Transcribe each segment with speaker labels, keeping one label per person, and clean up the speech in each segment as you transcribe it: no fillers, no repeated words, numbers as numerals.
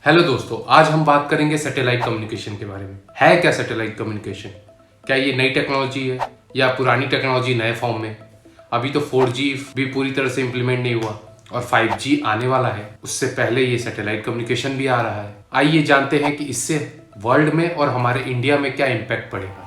Speaker 1: Hello दोस्तों, आज हम बात करेंगे सैटेलाइट कम्युनिकेशन के बारे में। है क्या सैटेलाइट कम्युनिकेशन? क्या ये नई टेक्नोलॉजी है या पुरानी टेक्नोलॉजी नए फॉर्म में? अभी तो 4G भी पूरी तरह से इम्प्लीमेंट नहीं हुआ और 5G आने वाला है। उससे पहले ये सैटेलाइट कम्युनिकेशन भी आ रहा है। आइए जानते हैं कि इससे वर्ल्ड में और हमारे इंडिया में क्या इम्पैक्ट पड़ेगा।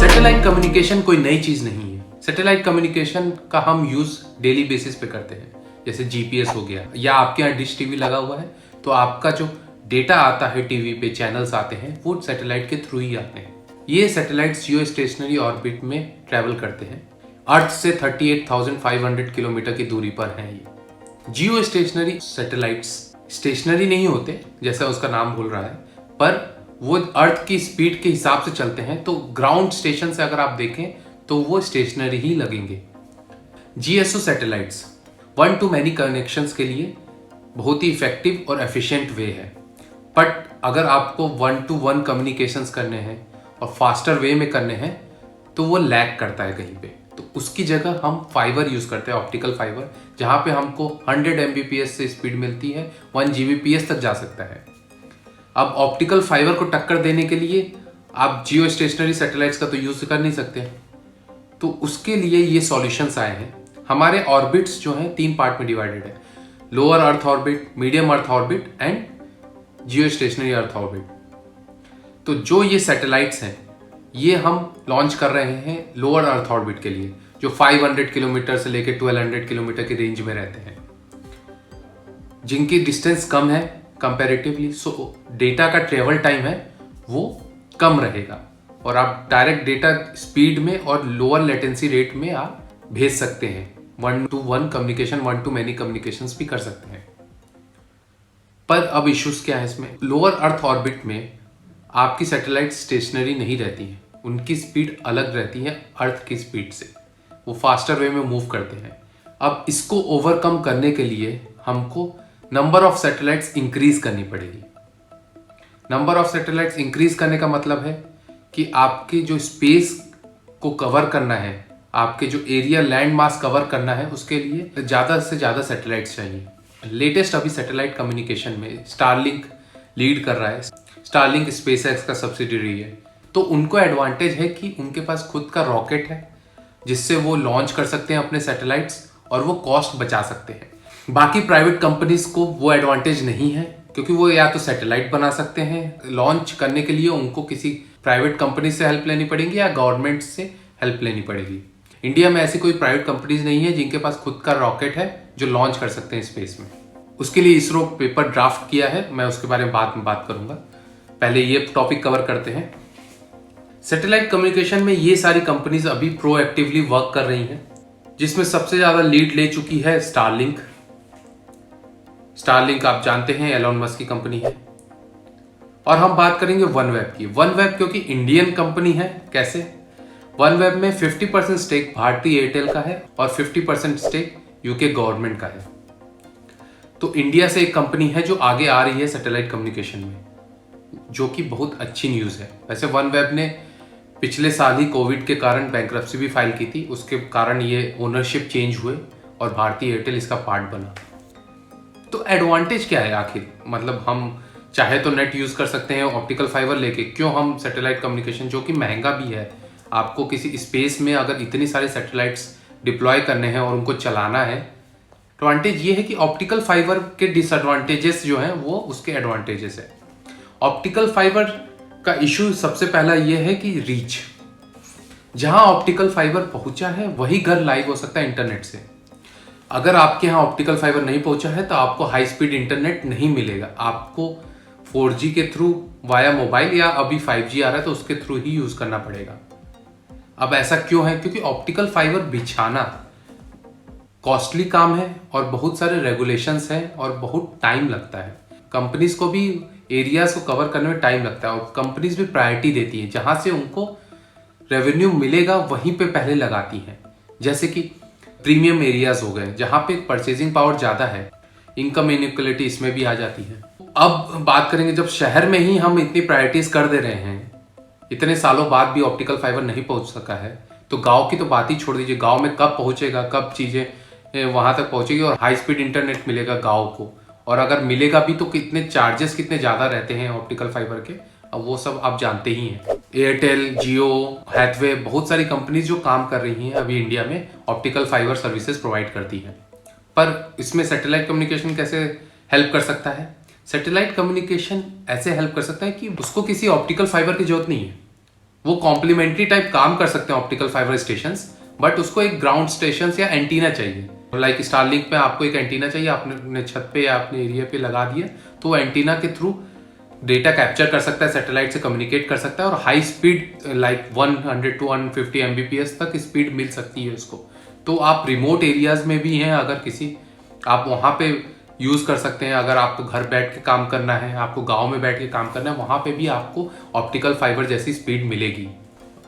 Speaker 1: सैटेलाइट कम्युनिकेशन कोई नई चीज नहीं है। सैटेलाइट कम्युनिकेशन का हम यूज डेली बेसिस पे करते हैं। जैसे GPS हो गया, या आपके यहाँ डिश टीवी लगा हुआ है तो आपका जो डेटा आता है टीवी पे, चैनल्स आते हैं, वो सैटेलाइट के थ्रू ही आते हैं। ये सैटेलाइट्स जियो स्टेशनरी ऑर्बिट में ट्रैवल करते हैं। अर्थ से 38,500 किलोमीटर की दूरी पर हैं ये। जियो स्टेशनरी सैटेलाइट्स स्टेशनरी नहीं होते जैसा उसका नाम बोल रहा है, पर वो अर्थ की स्पीड के हिसाब से चलते हैं। तो ग्राउंड स्टेशन से अगर आप देखें तो वो स्टेशनरी ही लगेंगे। GSO satellites one two many connections के लिए बहुत ही इफेक्टिव और एफिशिएंट वे है। बट अगर आपको 1 to 1 कम्युनिकेशंस करने हैं और फास्टर वे में करने हैं तो वो लैग करता है कहीं पे। तो उसकी जगह हम फाइबर यूज करते हैं, ऑप्टिकल फाइबर, जहां पे हमको 100 Mbps से स्पीड मिलती है, 1 Gbps तक जा सकता है। अब ऑप्टिकल फाइबर को टक्कर देने के लिए आप जियो स्टेशनरी सैटेलाइट्स का तो यूज कर नहीं सकते, तो उसके लिए ये सॉल्यूशंस आए हैं। हमारे ऑर्बिट्स जो हैं 3 पार्ट में डिवाइडेड है: lower earth orbit, medium earth orbit and Jio stationery earth orbit. तो जो ये सैटेलाइट्स हैं ये हम लॉन्च कर रहे हैं लोअर अर्थ ऑर्बिट के लिए, जो 500 किलोमीटर से लेकर 1200 किलोमीटर की रेंज में रहते हैं, जिनकी डिस्टेंस कम है कंपैरेटिवली। सो डेटा का ट्रेवल टाइम है वो कम रहेगा और आप डायरेक्ट डेटा स्पीड में और लोअर लेटेंसी रेट में आप भेज सकते हैं। 1 to 1 communication, 1 to many communications भी कर सकते हैं। पर अब इश्यूज क्या है इसमें? लोअर अर्थ ऑर्बिट में आपकी सैटेलाइट स्टेशनरी नहीं रहती है, उनकी स्पीड अलग रहती है अर्थ की स्पीड से, वो फास्टर वे में मूव करते हैं। अब इसको ओवरकम करने के लिए हमको नंबर ऑफ सैटेलाइट्स इंक्रीज करनी पड़ेगी। नंबर ऑफ सैटेलाइट्स इंक्रीज करने का मतलब है कि आपके जो स्पेस को कवर करना है, आपके जो एरिया लैंड मास कवर करना है, उसके लिए ज़्यादा से ज़्यादा सैटेलाइट्स चाहिए। लेटेस्ट अभी सैटेलाइट कम्युनिकेशन में स्टारलिंक लीड कर रहा है। स्टारलिंक स्पेसएक्स का सब्सिडियरी है, तो उनको एडवांटेज है कि उनके पास खुद का रॉकेट है जिससे वो लॉन्च कर सकते हैं अपने सैटेलाइट्स और वो कॉस्ट बचा सकते हैं। बाकी प्राइवेट कंपनीज को वो एडवांटेज नहीं है, क्योंकि वो या तो सैटेलाइट बना सकते हैं, लॉन्च करने के लिए उनको किसी प्राइवेट कंपनी से हेल्प लेनी पड़ेगी या गवर्नमेंट से हेल्प लेनी पड़ेगी। इंडिया में ऐसी कोई प्राइवेट कंपनीज नहीं है जिनके पास खुद का रॉकेट है जो लॉन्च कर सकते हैं स्पेस में। उसके लिए इसरो पेपर ड्राफ्ट किया है, मैं उसके बारे में बाद में बात करूंगा। पहले ये टॉपिक कवर करते हैं। सैटेलाइट कम्युनिकेशन में ये सारी कंपनीज अभी प्रोएक्टिवली वर्क कर रही हैं, जिसमें सबसे ज्यादा लीड ले चुकी है स्टारलिंक। स्टारलिंक आप जानते हैं एलोन मस्क की कंपनी है। और हम बात करेंगे वनवेब की। वनवेब क्योंकि इंडियन कंपनी है, कैसे? वनवेब में 50% स्टेक भारती एयरटेल का है और 50% स्टेक यूके गवर्नमेंट का है। तो इंडिया से एक कंपनी है जो आगे आ रही है सैटेलाइट कम्युनिकेशन में, जो कि बहुत अच्छी न्यूज़ है। वैसे वनवेब ने पिछले साल ही कोविड के कारण बैंक्रप्सी भी फाइल की थी, उसके कारण ये ओनरशिप चेंज हुए और भारती एयरटेल इसका पार्ट बना। तो एडवांटेज क्या है आखिर? मतलब हम चाहे तो नेट यूज कर सकते हैं ऑप्टिकल फाइबर लेके, क्यों हम सैटेलाइट कम्युनिकेशन, जो कि महंगा भी है, आपको किसी स्पेस में अगर इतनी सारी सैटेलाइट्स डिप्लॉय करने हैं और उनको चलाना है, एडवांटेज ये है कि ऑप्टिकल फाइबर के डिसएडवांटेजेस जो हैं वो उसके एडवांटेजेस है। ऑप्टिकल फाइबर का इशू सबसे पहला ये है कि रीच, जहां ऑप्टिकल फाइबर पहुंचा है वही घर लाइव हो सकता है इंटरनेट से। अगर आपके यहाँ ऑप्टिकल फाइबर नहीं पहुंचा है तो आपको हाई स्पीड इंटरनेट नहीं मिलेगा, आपको 4G के थ्रू वाया मोबाइल या अभी 5G आ रहा है तो उसके थ्रू ही यूज करना पड़ेगा। अब ऐसा क्यों है? क्योंकि ऑप्टिकल फाइबर बिछाना कॉस्टली काम है और बहुत सारे रेगुलेशंस हैं और बहुत टाइम लगता है। कंपनीज को भी एरियाज को कवर करने में टाइम लगता है और कंपनीज भी प्रायोरिटी देती है, जहां से उनको रेवेन्यू मिलेगा वहीं पे पहले लगाती हैं। जैसे कि प्रीमियम एरियाज हो गए जहां पे परचेजिंग पावर ज्यादा है, इनकम इनइक्वालिटी इसमें भी आ जाती है। अब बात करेंगे, जब शहर में ही हम इतनी प्रायोरिटीज कर दे रहे हैं, इतने सालों बाद भी ऑप्टिकल फाइबर नहीं पहुंच सका है, तो गांव की तो बात ही छोड़ दीजिए। गांव में कब पहुंचेगा, कब चीजें वहाँ तक पहुँचेगी और हाई स्पीड इंटरनेट मिलेगा गाँव को। और अगर मिलेगा भी तो कितने चार्जेस कितने ज़्यादा रहते हैं ऑप्टिकल फाइबर के, अब वो सब आप जानते ही हैं। एयरटेल, जियो, हैथवे, बहुत सारी कंपनीज जो काम कर रही हैं अभी इंडिया में ऑप्टिकल फाइबर सर्विसेज प्रोवाइड करती हैं। पर इसमें सैटेलाइट कम्युनिकेशन कैसे हेल्प कर सकता है? सैटेलाइट कम्युनिकेशन ऐसे हेल्प कर सकता है कि उसको किसी ऑप्टिकल फाइबर की जरूरत नहीं है। वो कॉम्प्लीमेंट्री टाइप काम कर सकते हैं ऑप्टिकल फाइबर स्टेशंस, बट उसको एक ग्राउंड स्टेशन या एंटीना चाहिए। लाइक स्टारलिंक पे आपको एक एंटीना चाहिए, आपने छत पे या अपने एरिया पे लगा दिया तो वो एंटीना के थ्रू डेटा कैप्चर कर सकता है, सैटेलाइट से कम्युनिकेट कर सकता है और high speed like 100 to 150 Mbps तक स्पीड मिल सकती है उसको। तो आप रिमोट एरियाज में भी हैं, अगर किसी आप वहाँ पे यूज़ कर सकते हैं। अगर आपको घर बैठ के काम करना है, आपको गांव में बैठ के काम करना है, वहाँ पे भी आपको ऑप्टिकल फाइबर जैसी स्पीड मिलेगी।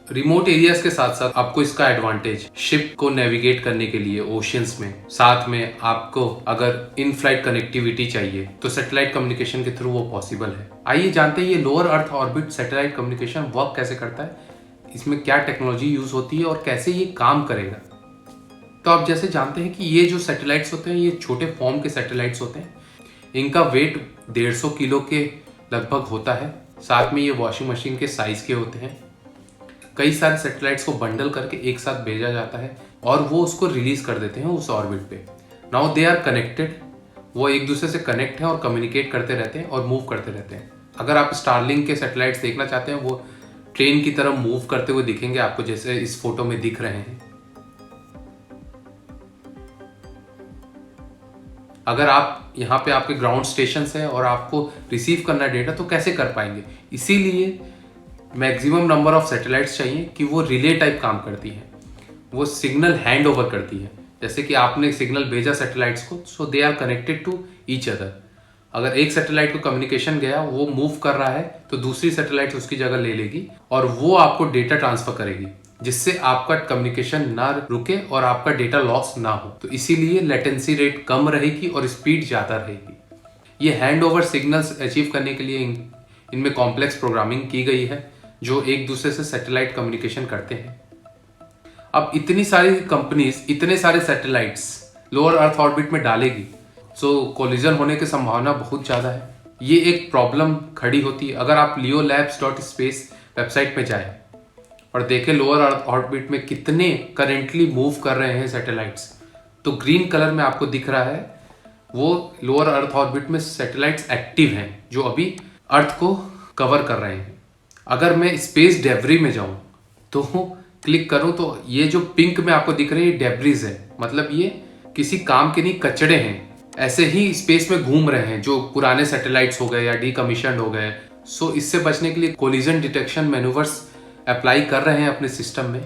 Speaker 1: रिमोट एरियाज के साथ साथ आपको इसका एडवांटेज शिप को नेविगेट करने के लिए ओशियंस में, साथ में आपको अगर इन फ्लाइट कनेक्टिविटी चाहिए तो सैटेलाइट कम्युनिकेशन के थ्रू वो पॉसिबल है। आइए जानते हैं ये lower earth orbit satellite communication work कैसे करता है, इसमें क्या टेक्नोलॉजी यूज होती है और कैसे ये काम करेगा। तो आप जैसे जानते हैं कि ये जो सैटेलाइट्स होते हैं ये छोटे फॉर्म के सैटेलाइट्स होते हैं। इनका वेट 150 किलो के लगभग होता है। साथ में ये वॉशिंग मशीन के साइज के होते हैं। कई सारे सैटेलाइट्स को बंडल करके एक साथ भेजा जाता है और वो उसको रिलीज कर देते हैं उस ऑर्बिट पे। नाउ दे आर कनेक्टेड, वो एक दूसरे से कनेक्ट हैं और कम्युनिकेट करते रहते हैं और मूव करते रहते हैं। अगर आप स्टारलिंक के सैटेलाइट्स देखना चाहते हैं, वो ट्रेन की तरह मूव करते हुए दिखेंगे आपको, जैसे इस फोटो में दिख रहे हैं। अगर आप यहाँ पे आपके ग्राउंड स्टेशन है और आपको रिसीव करना डेटा तो कैसे कर पाएंगे? इसीलिए मैक्सिमम नंबर ऑफ सैटेलाइट्स चाहिए कि वो रिले टाइप काम करती है, वो सिग्नल हैंड ओवर करती है। जैसे कि आपने सिग्नल भेजा सैटेलाइट्स को, so they are connected to each other. अगर एक सैटेलाइट को कम्युनिकेशन गया, वो मूव कर रहा है तो दूसरी सैटेलाइट उसकी जगह ले लेगी और वो आपको डेटा ट्रांसफर करेगी, जिससे आपका कम्युनिकेशन ना रुके और आपका डेटा लॉस ना हो। तो इसीलिए लेटेंसी रेट कम रहेगी और स्पीड ज़्यादा रहेगी। ये हैंड ओवर सिग्नल्स अचीव करने के लिए इनमें कॉम्प्लेक्स प्रोग्रामिंग की गई है जो एक दूसरे से सैटेलाइट कम्युनिकेशन करते हैं। अब इतनी सारी कंपनीज इतने सारे सैटेलाइट्स लोअर अर्थ ऑर्बिट में डालेगी, सो कोलिजन होने की संभावना बहुत ज़्यादा है। ये एक प्रॉब्लम खड़ी होती है। अगर आप leolabs.space वेबसाइट पे जाएं और देखें लोअर अर्थ ऑर्बिट में कितने करेंटली मूव कर रहे हैं सैटेलाइट्स, तो ग्रीन कलर में आपको दिख रहा है वो लोअर अर्थ ऑर्बिट में सैटेलाइट्स एक्टिव हैं जो अभी अर्थ को कवर कर रहे हैं। अगर मैं स्पेस डेब्री में जाऊं तो क्लिक करूं तो ये जो पिंक में आपको दिख रहे हैं ये डेब्रीज है, मतलब ये किसी काम के नहीं, कचड़े हैं, ऐसे ही स्पेस में घूम रहे हैं जो पुराने सैटेलाइट्स हो गए या डीकमीशन्ड हो गए। सो इससे बचने के लिए कोलिजन डिटेक्शन मैन्यूवर्स अप्लाई कर रहे हैं अपने सिस्टम में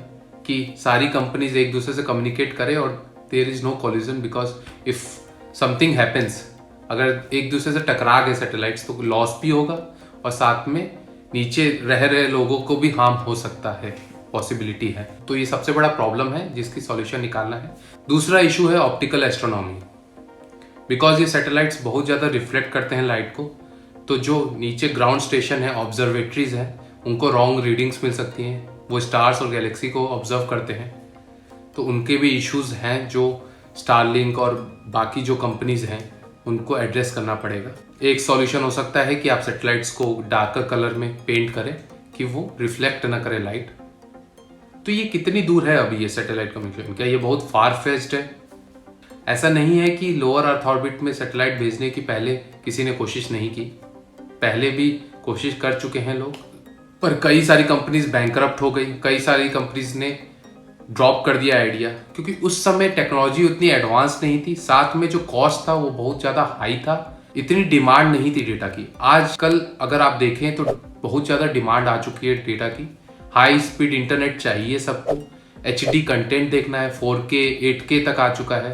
Speaker 1: कि सारी कंपनीज एक दूसरे से कम्युनिकेट करें और there is no collision, because if something happens, अगर एक दूसरे से टकरा गए सैटेलाइट्स तो लॉस भी होगा और साथ में नीचे रह रहे लोगों को भी हार्म हो सकता है, पॉसिबिलिटी है। तो ये सबसे बड़ा प्रॉब्लम है जिसकी सॉल्यूशन निकालना है। दूसरा इशू है ऑप्टिकल एस्ट्रोनॉमी। बिकॉज ये सैटेलाइट्स बहुत ज़्यादा रिफ्लेक्ट करते हैं लाइट को, तो जो नीचे ग्राउंड स्टेशन है, ऑब्जर्वेटरीज है, उनको रॉन्ग रीडिंग्स मिल सकती हैं। वो स्टार्स और गैलेक्सी को ऑब्जर्व करते हैं, तो उनके भी इश्यूज हैं जो स्टारलिंक और बाकी जो कंपनीज हैं उनको एड्रेस करना पड़ेगा। एक सॉल्यूशन हो सकता है कि आप सैटेलाइट्स को डार्कर कलर में पेंट करें कि वो रिफ्लेक्ट ना करे लाइट। तो ये कितनी दूर है अभी ये सैटेलाइट कम्युनिकेशन? क्या ये बहुत फार फेच्ड है? ऐसा नहीं है कि लोअर अर्थ ऑर्बिट में सैटेलाइट भेजने की पहले किसी ने कोशिश नहीं की, पहले भी कोशिश कर चुके हैं लोग, पर कई सारी कंपनीज बैंकरप्ट हो गई, कई सारी कंपनीज ने ड्रॉप कर दिया आइडिया, क्योंकि उस समय टेक्नोलॉजी उतनी एडवांस नहीं थी, साथ में जो कॉस्ट था वो बहुत ज़्यादा हाई था, इतनी डिमांड नहीं थी डेटा की। आजकल अगर आप देखें तो बहुत ज़्यादा डिमांड आ चुकी है डेटा की। हाई स्पीड इंटरनेट चाहिए सबको, HD कंटेंट देखना है, 4K 8K तक आ चुका है,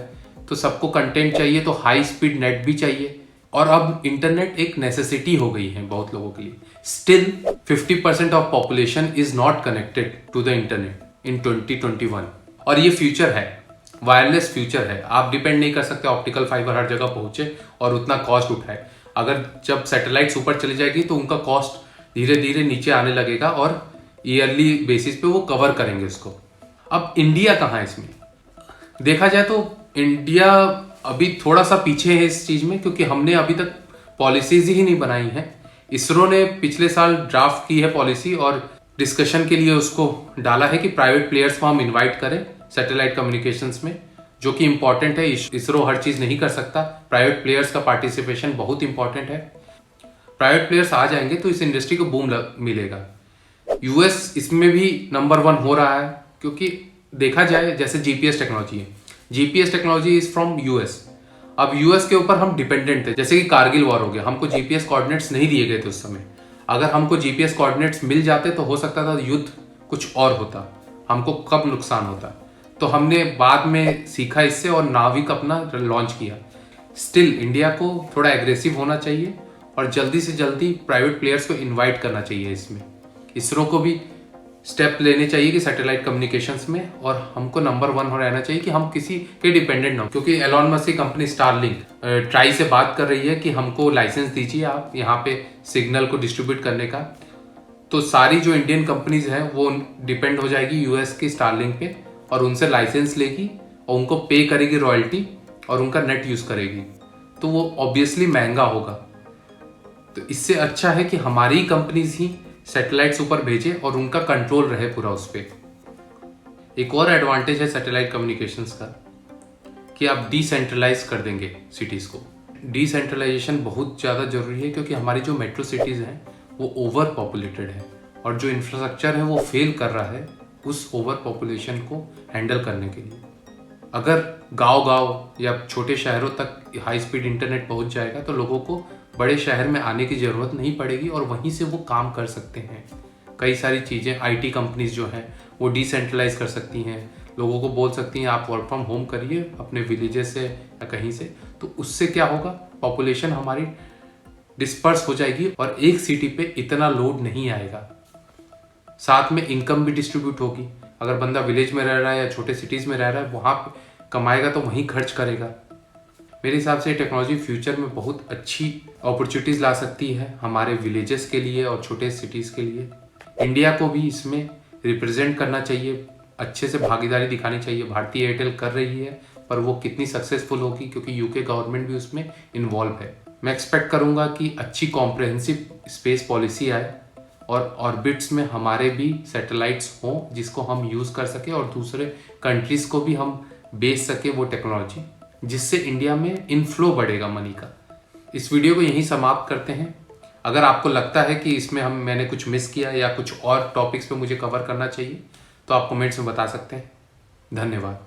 Speaker 1: तो सबको कंटेंट चाहिए, तो हाई स्पीड नेट भी चाहिए। और अब इंटरनेट एक नेसेसिटी हो गई है बहुत लोगों के लिए। Still 50% of population is not connected to the internet in 2021, और ये फ्यूचर है, वायरलेस फ्यूचर है। आप डिपेंड नहीं कर सकते ऑप्टिकल फाइबर हर जगह पहुंचे और उतना कॉस्ट उठाए। अगर जब सैटेलाइट्स ऊपर चली जाएगी तो उनका कॉस्ट धीरे धीरे नीचे आने लगेगा और ईयरली बेसिस पे वो कवर करेंगे उसको। अब इंडिया कहाँ है इसमें? देखा जाए तो इंडिया अभी थोड़ा सा पीछे है इस चीज में, क्योंकि हमने अभी तक पॉलिसीज ही नहीं बनाई है। इसरो ने पिछले साल ड्राफ्ट की है पॉलिसी और डिस्कशन के लिए उसको डाला है कि प्राइवेट प्लेयर्स को हम इनवाइट करें सैटेलाइट कम्युनिकेशंस में, जो कि इंपॉर्टेंट है। इसरो हर चीज नहीं कर सकता, प्राइवेट प्लेयर्स का पार्टिसिपेशन बहुत इंपॉर्टेंट है। प्राइवेट प्लेयर्स आ जाएंगे तो इस इंडस्ट्री को बूम मिलेगा। यूएस इसमें भी नंबर 1 हो रहा है, क्योंकि देखा जाए जैसे जीपीएस टेक्नोलॉजी है, GPS technology is from US. अब यूएस के ऊपर हम डिपेंडेंट थे, जैसे कि कारगिल वॉर हो गया, हमको जीपीएस कोऑर्डिनेट्स नहीं दिए गए थे उस समय। अगर हमको जीपीएस कोऑर्डिनेट्स मिल जाते तो हो सकता था युद्ध कुछ और होता, हमको कब नुकसान होता। तो हमने बाद में सीखा इससे और नाविक अपना लॉन्च किया। स्टिल इंडिया को थोड़ा एग्रेसिव होना चाहिए और जल्दी से जल्दी प्राइवेट प्लेयर्स को इनवाइट करना चाहिए इसमें। इसरो को भी स्टेप लेने चाहिए कि सैटेलाइट कम्युनिकेशंस में, और हमको नंबर 1 हो रहना चाहिए कि हम किसी के डिपेंडेंट ना हो। क्योंकि एलॉन मस्क की कंपनी स्टारलिंक ट्राई से बात कर रही है कि हमको लाइसेंस दीजिए आप यहाँ पे सिग्नल को डिस्ट्रीब्यूट करने का। तो सारी जो इंडियन कंपनीज हैं वो डिपेंड हो जाएगी यूएस की स्टारलिंक पे, और उनसे लाइसेंस लेगी और उनको पे करेगी रॉयल्टी और उनका नेट यूज करेगी। तो वो ऑब्वियसली महंगा होगा। तो इससे अच्छा है कि हमारी कंपनीज ही सैटेलाइट्स ऊपर भेजे और उनका कंट्रोल रहे पूरा उस पर। एक और एडवांटेज है सैटेलाइट कम्युनिकेशंस का कि आप डिसेंट्रलाइज कर देंगे सिटीज को। डिसेंट्रलाइजेशन बहुत ज़्यादा जरूरी है, क्योंकि हमारी जो मेट्रो सिटीज हैं वो ओवर पॉपुलेटेड है और जो इंफ्रास्ट्रक्चर है वो फेल कर रहा है उस ओवर पॉपुलेशन को हैंडल करने के लिए। अगर गांव-गांव या छोटे शहरों तक हाई स्पीड इंटरनेट पहुंच जाएगा तो लोगों को बड़े शहर में आने की ज़रूरत नहीं पड़ेगी और वहीं से वो काम कर सकते हैं। कई सारी चीज़ें आईटी कंपनीज जो हैं वो डिसेंट्रलाइज कर सकती हैं, लोगों को बोल सकती हैं आप वर्क फ्रॉम होम करिए अपने विलेजेस से या कहीं से। तो उससे क्या होगा, पॉपुलेशन हमारी डिस्पर्स हो जाएगी और एक सिटी पे इतना लोड नहीं आएगा। साथ में इनकम भी डिस्ट्रीब्यूट होगी। अगर बंदा विलेज में रह रहा है या छोटे सिटीज़ में रह रहा है, वहाँ पे कमाएगा तो वहीं खर्च करेगा। मेरे हिसाब से टेक्नोलॉजी फ्यूचर में बहुत अच्छी अपॉर्चुनिटीज़ ला सकती है हमारे विलेजेस के लिए और छोटे सिटीज़ के लिए। इंडिया को भी इसमें रिप्रेजेंट करना चाहिए, अच्छे से भागीदारी दिखानी चाहिए। भारतीय एयरटेल कर रही है, पर वो कितनी सक्सेसफुल होगी क्योंकि यूके गवर्नमेंट भी उसमें इन्वॉल्व है। मैं एक्सपेक्ट करूँगा कि अच्छी कॉम्प्रहेंसिव स्पेस पॉलिसी आए और ऑर्बिट्स में हमारे भी सैटेलाइट्स हों जिसको हम यूज़ कर सके और दूसरे कंट्रीज़ को भी हम बेच सके वो टेक्नोलॉजी, जिससे इंडिया में इनफ्लो बढ़ेगा मनी का। इस वीडियो को यहीं समाप्त करते हैं। अगर आपको लगता है कि इसमें मैंने कुछ मिस किया या कुछ और टॉपिक्स पे मुझे कवर करना चाहिए तो आप कमेंट्स में बता सकते हैं। धन्यवाद।